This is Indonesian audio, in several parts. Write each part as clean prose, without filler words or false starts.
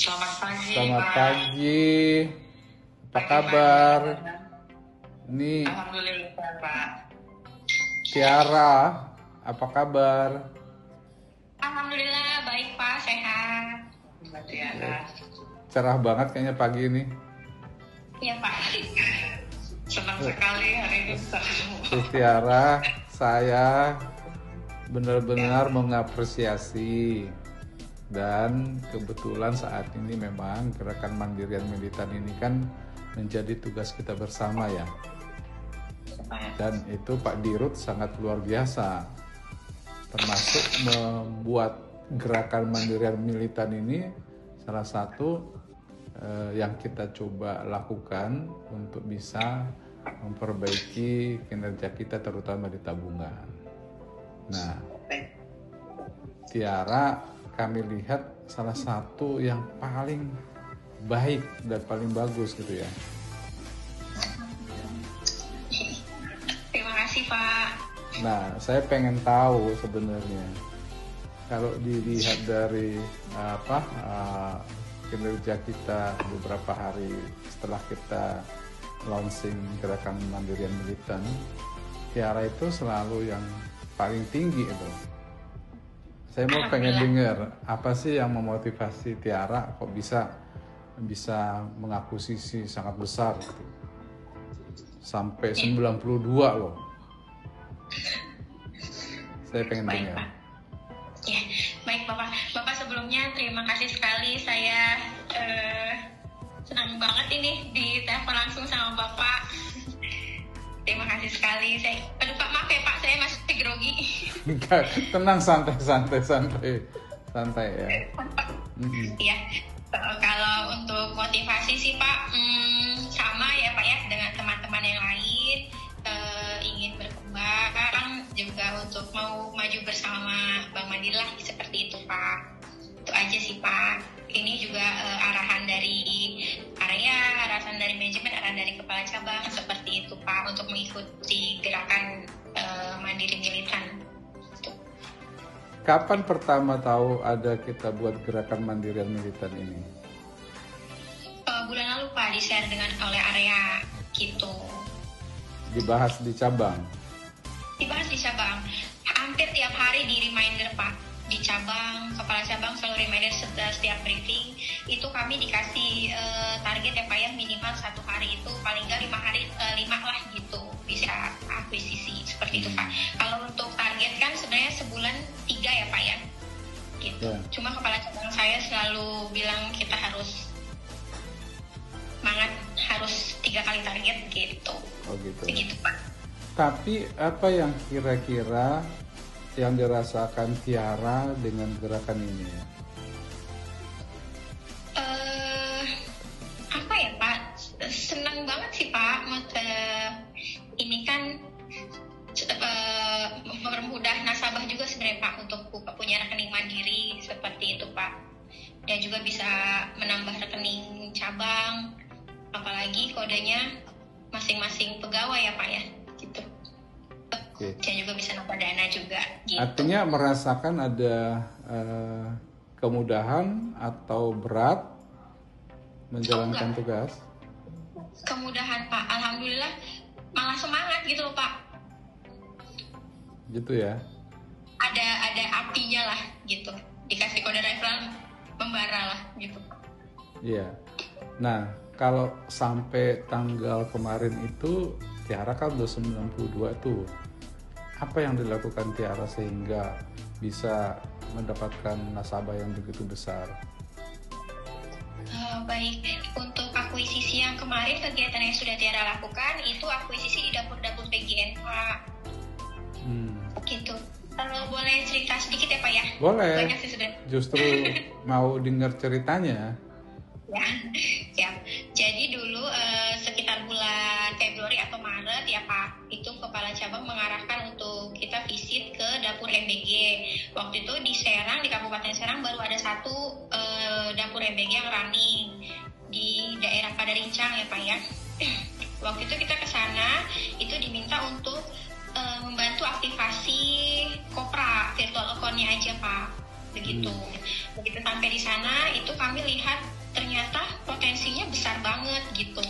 Selamat pagi, Selamat Pak. pagi. Apa Pagi-pagi. kabar? Ini Alhamdulillah, Pak. Tiara. Apa kabar? Alhamdulillah, baik, Pak. Sehat. Mbak Tiara. Cerah banget kayaknya pagi ini. Iya, Pak. Senang sekali hari ini bisa ketemu. Si Tiara, saya benar-benar mengapresiasi. Dan kebetulan saat ini memang gerakan Mandirian Militan ini kan menjadi tugas kita bersama ya. Dan itu Pak Dirut sangat luar biasa. Termasuk membuat gerakan Mandirian Militan ini salah satu yang kita coba lakukan untuk bisa memperbaiki kinerja kita terutama di tabungan. Nah, Tiara kami lihat salah satu yang paling baik dan paling bagus gitu ya. Terima kasih, Pak. Nah, saya pengen tahu sebenarnya kalau dilihat dari kinerja kita beberapa hari setelah kita launching gerakan Mandirian Militan, Tiara itu selalu yang paling tinggi itu. Saya mau pengen dengar apa sih yang memotivasi Tiara kok bisa mengakuisisi sangat besar gitu. Sampai 92 loh. Saya pengen Baik, dengar. Pak. Ya, baik, Bapak. Bapak sebelumnya terima kasih sekali. Saya senang banget ini ditelepon langsung sama Bapak. Terima kasih sekali. Aduh, Pak, maaf ya, Pak. Saya masih grogi. Enggak, tenang, santai ya. Iya. Kalau untuk motivasi sih, Pak, sama ya, Pak ya, dengan teman-teman yang lain, ingin berkembang juga untuk mau maju bersama Bank Mandiri lah, seperti itu, Pak. Itu aja sih, Pak. Ini juga arahan dari area, arahan dari manajemen, arahan dari kepala cabang, seperti itu, Pak, untuk mengikuti gerakan Mandiri Militan. Kapan pertama tahu ada kita buat gerakan Mandirian Militan ini? Bulan lalu, Pak, di-share oleh area gitu. Dibahas di cabang? Dibahas di cabang. Hampir tiap hari di reminder, Pak. Di cabang, kepala cabang selalu reminder setiap briefing. Itu kami dikasih target ya, Pak ya, minimal 1 hari itu paling nggak 5 hari, 5 lah gitu bisa akuisisi, seperti itu, Pak. Kalau untuk target kan sebenarnya sebulan 3 ya, Pak ya, gitu. Cuma kepala cabang saya selalu bilang kita harus semangat, harus 3 kali target gitu. Oh gitu. Begitu, Pak. Tapi apa yang kira-kira yang dirasakan Tiara dengan gerakan ini ya? Apa ya, Pak? Senang banget sih, Pak. Ini kan mempermudah nasabah juga sebenarnya, Pak, untuk punya rekening mandiri seperti itu, Pak. Dan juga bisa menambah rekening cabang, apalagi kodenya masing-masing pegawai ya, Pak ya, gitu. Okay. Dan juga bisa nambah dana juga gitu. Artinya merasakan ada kemudahan atau berat menjalankan tugas? Kemudahan, Pak. Alhamdulillah, malah semangat gitu loh, Pak. Gitu ya? Ada apinya lah gitu. Dikasih kode referral membara lah gitu. Iya. Nah, kalau sampai tanggal kemarin itu Tiara kan udah 92 tuh. Apa yang dilakukan Tiara sehingga bisa mendapatkan nasabah yang begitu besar? Baik, untuk akuisisi yang kemarin, kegiatan yang sudah Tiara lakukan itu akuisisi di dapur-dapur PGN, Pak. Gitu. Kalau boleh cerita sedikit ya, Pak ya? Boleh. Banyak sih sudah. Justru mau dengar ceritanya. Ya, siap. Jadi dulu sekitar bulan Februari atau Maret ya, Pak, itu kepala cabang mengarahkan untuk kita visit ke dapur MBG. Waktu itu di Serang, di Kabupaten Serang baru ada satu dapur MBG yang running di daerah Padarincang ya, Pak ya. Waktu itu kita ke sana, itu diminta untuk membantu aktivasi Kopra virtual account-nya aja, Pak. begitu. Begitu sampai di sana itu kami lihat ternyata potensinya besar banget gitu.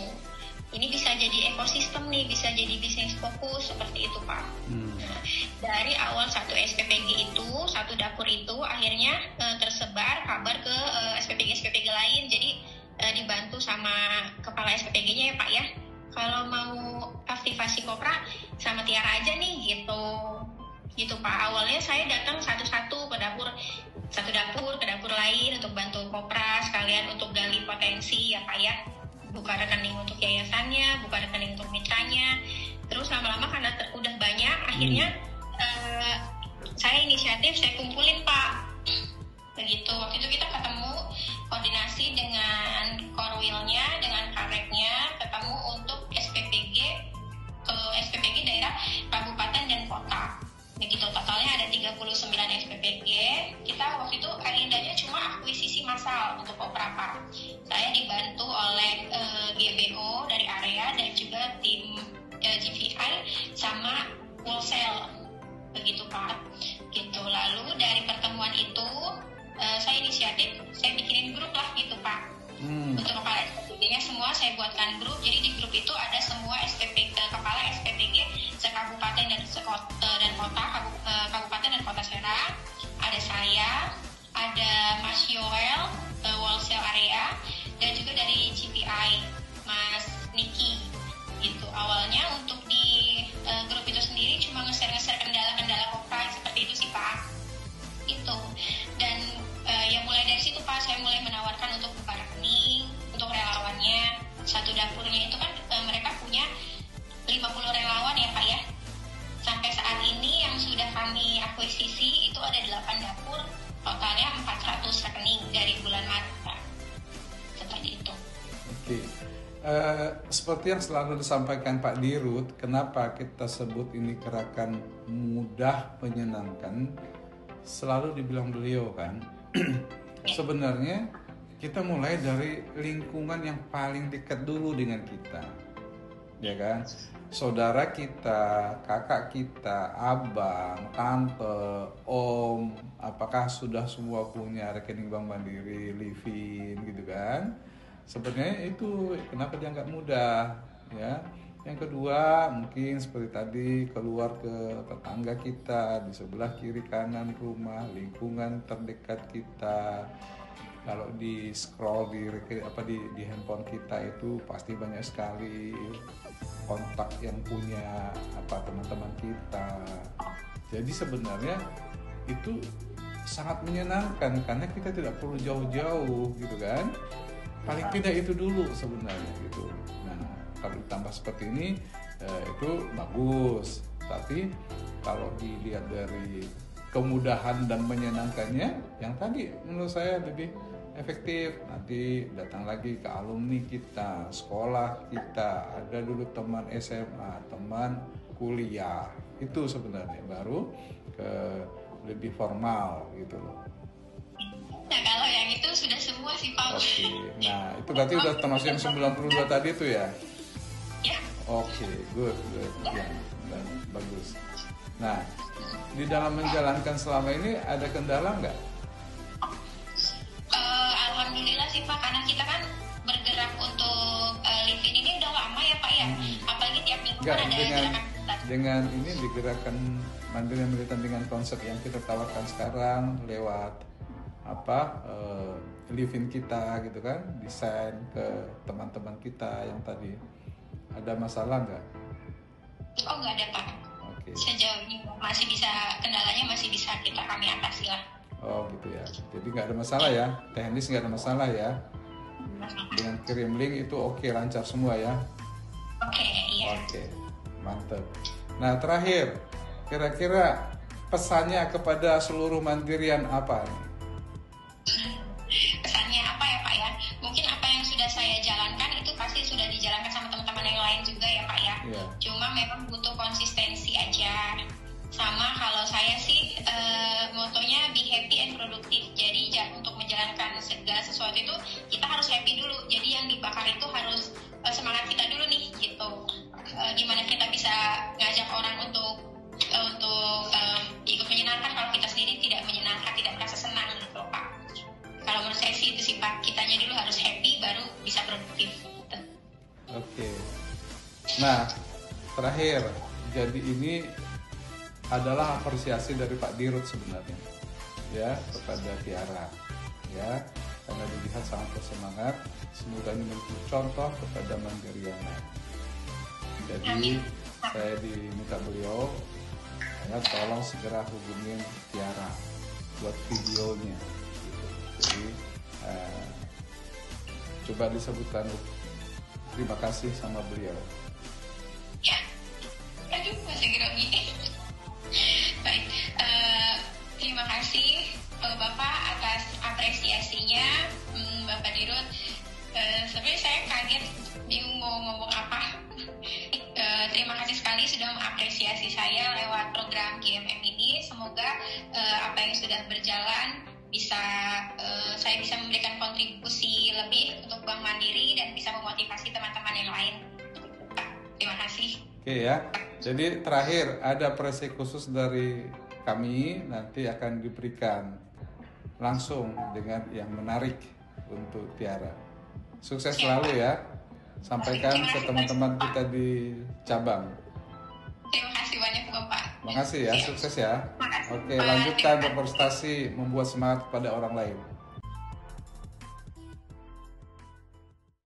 Ini bisa jadi ekosistem nih, bisa jadi bisnis fokus seperti itu Pak. Nah, dari awal satu SPPG itu, satu dapur itu akhirnya tersebar kabar ke SPPG lain. Jadi dibantu sama kepala SPPG-nya ya Pak ya. Kalau mau aktivasi kopra sama Tiara aja nih gitu Pak. Awalnya saya datang satu-satu ke dapur, satu dapur ke dapur lain untuk bantu kopra sekalian untuk gali potensi ya Pak ya. Buka rekening untuk yayasannya, buka rekening untuk mitranya. Terus lama-lama karena udah banyak, akhirnya saya inisiatif, saya kumpulin Pak. Begitu, waktu itu kita ketemu, koordinasi dengan Korwilnya, dengan Kareknya, ketemu untuk SPPG daerah, kabupaten, dan kota. Begitu, totalnya ada 39 SPPG. Kita waktu itu agendanya cuma akuisisi massal untuk beberapa. Saya dibantu oleh GBO dari area dan juga tim GVI sama wholesale. Begitu Pak. Gitu. Lalu dari pertemuan itu saya inisiatif, saya bikinin grup lah gitu Pak. Untuk kepala SPPG-nya semua saya buatkan grup. Jadi di grup itu ada semua kepala SPPG sekabupaten dan kota, kabupaten dan kota Serang. Ada saya, ada Mas Yoel, wholesale area, dan juga dari GPI, Mas Niki. Gitu. Awalnya untuk di grup itu sendiri cuma nge-share kendala-kendala kopra seperti itu sih Pak. Itu. Dan ya mulai dari situ Pak, saya mulai menawarkan untuk buka rekening, untuk relawannya. Satu dapurnya itu kan mereka punya 50 relawan ya Pak ya. Sampai saat ini yang sudah kami akuisisi itu ada 8 dapur, totalnya 400 rekening dari bulan Maret Pak. Seperti itu. Oke. Seperti yang selalu disampaikan Pak Dirut, kenapa kita sebut ini gerakan mudah menyenangkan, selalu dibilang beliau kan, sebenarnya kita mulai dari lingkungan yang paling dekat dulu dengan kita, ya kan? Saudara kita, kakak kita, abang, tante, om, apakah sudah semua punya rekening bank mandiri, livin, gitu kan? Sebenarnya itu kenapa dia nggak mudah, ya? Yang kedua mungkin seperti tadi, keluar ke tetangga kita di sebelah kiri kanan rumah, lingkungan terdekat kita. Kalau di scroll di handphone kita itu pasti banyak sekali kontak yang punya teman-teman kita. Jadi sebenarnya itu sangat menyenangkan karena kita tidak perlu jauh-jauh gitu kan. Paling tidak itu dulu sebenarnya gitu. Nah, kalau ditambah seperti ini itu bagus. Tapi kalau dilihat dari kemudahan dan menyenangkannya, yang tadi menurut saya lebih efektif. Nanti datang lagi ke alumni kita, sekolah kita, ada dulu teman SMA, teman kuliah. Itu sebenarnya baru ke lebih formal gitu loh. Nah kalau yang itu sudah semua sih Pak. Oke, nah itu berarti udah termasuk yang 92 tadi itu ya? Ya. Oke, good. Ya, bagus. Nah, di dalam menjalankan selama ini ada kendala nggak? Alhamdulillah sih Pak, karena kita kan bergerak untuk living ini udah lama ya Pak ya. Apalagi tiap minggu kan ada gerakan dengan ini digerakan Mandiri Militan dengan konsep yang kita tawarkan sekarang lewat living kita gitu kan, desain ke teman-teman kita yang tadi, ada masalah nggak? Oh nggak ada Pak. Oke. Sejauh ini masih bisa, kendalanya masih bisa kami atasi lah. Oh gitu ya, jadi nggak ada masalah ya, teknis nggak ada masalah ya. Dengan kirim link itu oke, lancar semua ya. Oke, iya. Oke, mantap. Nah terakhir, kira-kira pesannya kepada seluruh Mandirian apa nih? Pesannya apa ya Pak ya? Mungkin apa yang sudah saya jalankan itu pasti sudah dijalankan sama teman-teman yang lain juga ya Pak ya. Yeah. Cuma memang butuh konsistensi aja. Sama kalau saya sih motonya be happy and productive. Jadi untuk menjalankan segala sesuatu itu kita harus happy dulu. Jadi yang dibakar itu harus semangat kita dulu nih gitu. Gimana kita bisa ngajak orang untuk ikut menyenangkan kalau kita sendiri tidak menyenangkan, tidak merasa senang bisa produktif. Gitu. Oke. Nah, terakhir, jadi ini adalah apresiasi dari Pak Dirut sebenarnya, ya, kepada Tiara, ya, karena dilihat sangat bersemangat. Semoga ini menjadi contoh kepada mandiri yang lain. Jadi saya diminta beliau, ya, tolong segera hubungin Tiara buat videonya. Gitu. Jadi coba disebutkan terima kasih sama beliau. Ya, aduh masih grogi. Baik, terima kasih Bapak atas apresiasinya, Bapak Dirut. Sebenarnya saya kaget, bingung mau ngomong apa. Terima kasih sekali sudah mengapresiasi saya lewat program GMM ini. Semoga apa yang sudah berjalan saya bisa memberikan kontribusi lebih untuk Bank Mandiri dan bisa memotivasi teman-teman yang lain. Terima kasih. Oke ya. Jadi terakhir ada apresiasi khusus dari kami, nanti akan diberikan langsung dengan yang menarik untuk Tiara. Sukses selalu ya. Sampaikan ke teman-teman kita di cabang. Terima kasih banyak Bapak. Makasih ya, sukses ya. Oke, lanjutkan berprestasi, membuat semangat kepada orang lain.